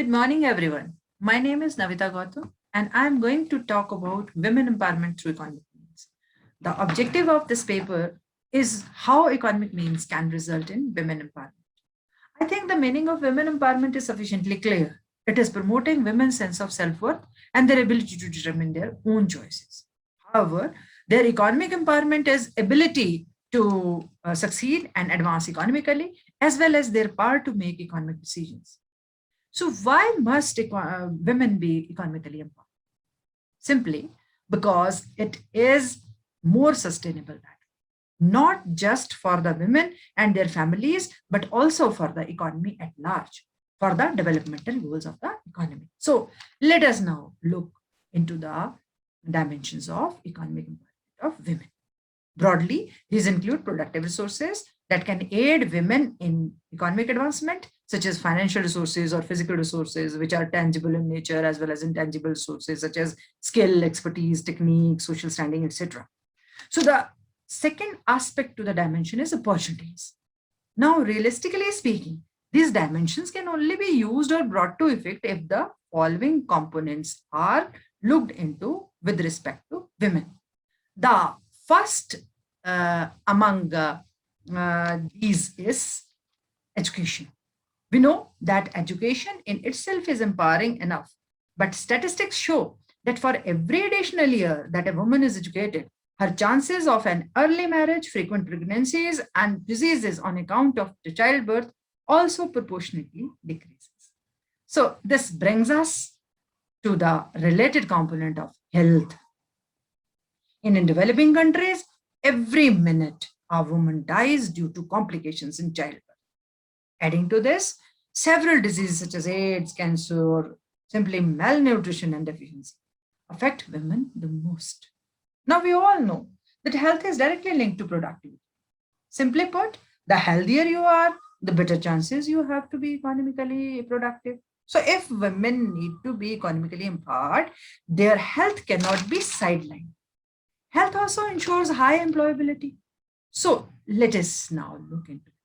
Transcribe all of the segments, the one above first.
Good morning, everyone. My name is Navita Gautam, and I'm going to talk about women empowerment through economic means. The objective of this paper is how economic means can result in women empowerment. I think the meaning of women empowerment is sufficiently clear. It is promoting women's sense of self worth and their ability to determine their own choices. However, their economic empowerment is ability to succeed and advance economically, as well as their power to make economic decisions. So, why must women be economically empowered? Simply because it is more sustainable that not just for the women and their families, but also for the economy at large, for the developmental goals of the economy. So, let us now look into the dimensions of economic empowerment of women. Broadly, these include productive resources that can aid women in economic advancement, such as financial resources or physical resources, which are tangible in nature, as well as intangible resources, such as skill, expertise, technique, social standing, etc. So, the second aspect to the dimension is opportunities. Now, realistically speaking, these dimensions can only be used or brought to effect if the following components are looked into with respect to women. The first among these is education. We know that education in itself is empowering enough, but statistics show that for every additional year that a woman is educated, her chances of an early marriage, frequent pregnancies, and diseases on account of the childbirth also proportionately decreases. So this brings us to the related component of health. In developing countries, every minute a woman dies due to complications in childbirth. Adding to this, several diseases such as AIDS, cancer, simply malnutrition and deficiency affect women the most. Now, we all know that health is directly linked to productivity. Simply put, the healthier you are, the better chances you have to be economically productive. So, if women need to be economically empowered, their health cannot be sidelined. Health also ensures high employability. So, let us now look into it.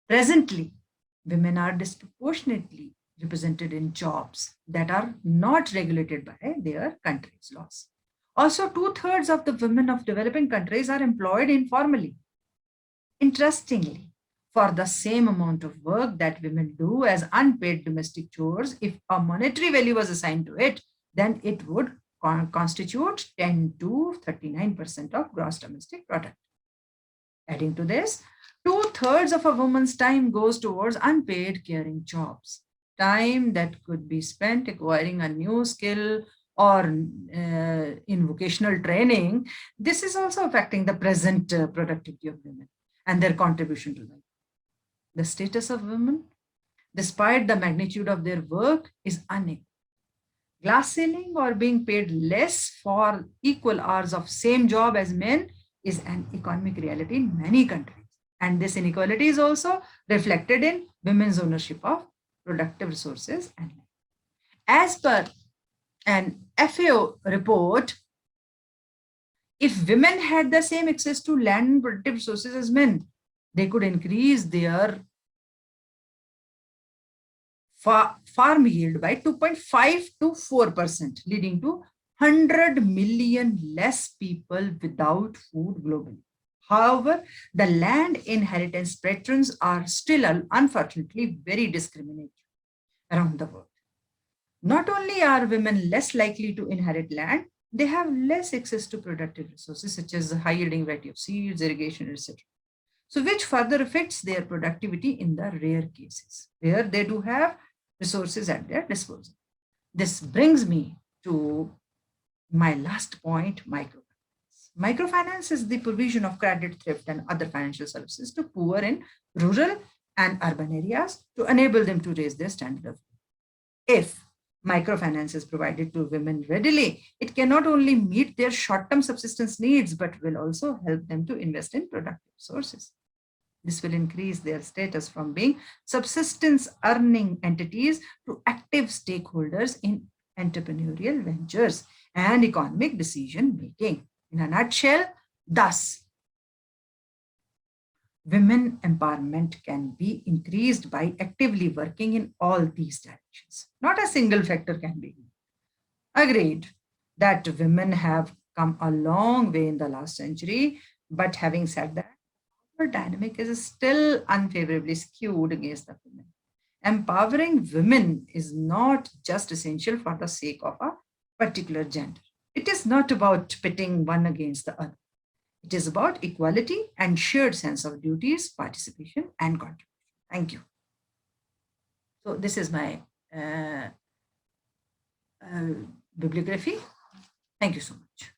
Presently, women are disproportionately represented in jobs that are not regulated by their country's laws. Also, two-thirds of the women of developing countries are employed informally. Interestingly, for the same amount of work that women do as unpaid domestic chores, if a monetary value was assigned to it, then it would constitute 10 to 39% of gross domestic product. Adding to this, two-thirds of a woman's time goes towards unpaid caring jobs, time that could be spent acquiring a new skill or in vocational training. This is also affecting the present productivity of women and their contribution to them. The status of women, despite the magnitude of their work, is unequal. Glass ceiling or being paid less for equal hours of same job as men is an economic reality in many countries. And this inequality is also reflected in women's ownership of productive resources. And as per an FAO report, if women had the same access to land and productive resources as men, they could increase their farm yield by 2.5 to 4%, leading to 100 million less people without food globally. However, the land inheritance patterns are still, unfortunately, very discriminatory around the world. Not only are women less likely to inherit land, they have less access to productive resources such as high yielding variety of seeds, irrigation, etc. So, which further affects their productivity in the rare cases where they do have resources at their disposal. This brings me to my last point, microfinance. Microfinance is the provision of credit, thrift, and other financial services to poor in rural and urban areas to enable them to raise their standard of living. If microfinance is provided to women readily, it can not only meet their short-term subsistence needs, but will also help them to invest in productive sources. This will increase their status from being subsistence earning entities to active stakeholders in entrepreneurial ventures and economic decision making. In a nutshell, thus, Women empowerment can be increased by actively working in all these directions. Not a single factor can be agreed that women have come a long way in the last century, but having said that, our dynamic is still unfavorably skewed against the women. Empowering women is not just essential for the sake of a particular gender. It is not about pitting one against the other. It is about equality and shared sense of duties, participation, and contribution. Thank you. So, this is my uh, bibliography. Thank you so much.